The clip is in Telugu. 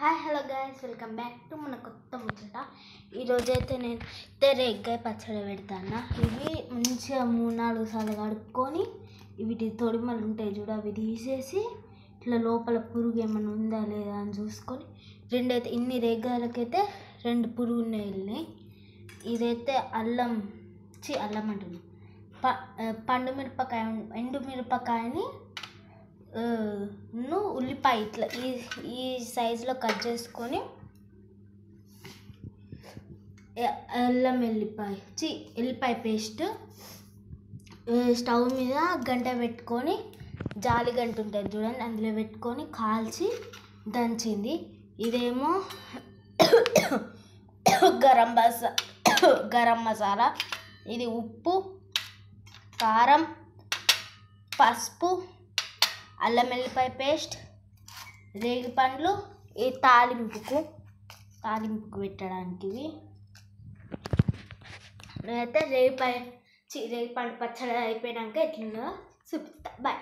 Hi hello guys, welcome back to మన కొత్త ముచ్చట. ఈరోజైతే నేను రేగ్గాయ పచ్చడి పెడతాను. ఇవి మంచిగా 3-4 సార్లు కడుక్కొని వీటి తొడిమలు ఉంటాయి చూడ, అవి తీసేసి ఇట్లా లోపల పురుగు ఏమైనా ఉందా లేదా అని చూసుకొని ఇన్ని రేగ్గాయలకైతే 2 పురుగులు వెళ్ళినాయి. ఇదైతే అల్లం అంటుంది పండు మిరపకాయ, ఎండు మిరపకాయని ఉల్లిపాయ ఇట్లా ఈ సైజులో కట్ చేసుకొని ఎల్లిపాయ పేస్ట్ స్టవ్ మీద గంట పెట్టుకొని, జాలి గంట ఉంటుంది చూడండి, అందులో పెట్టుకొని కాల్చి దంచింది. ఇదేమో గరం మసాలా, ఇది ఉప్పు, కారం, పసుపు, అల్లం వెల్లిపాయ పేస్ట్, రేగి పండ్లు, ఈ తాలింపుకు పెట్టడానికి. నేనైతే రేగి పండు పచ్చడి అయిపోయాక ఎట్లుందో చూపిస్తా. బాయ్.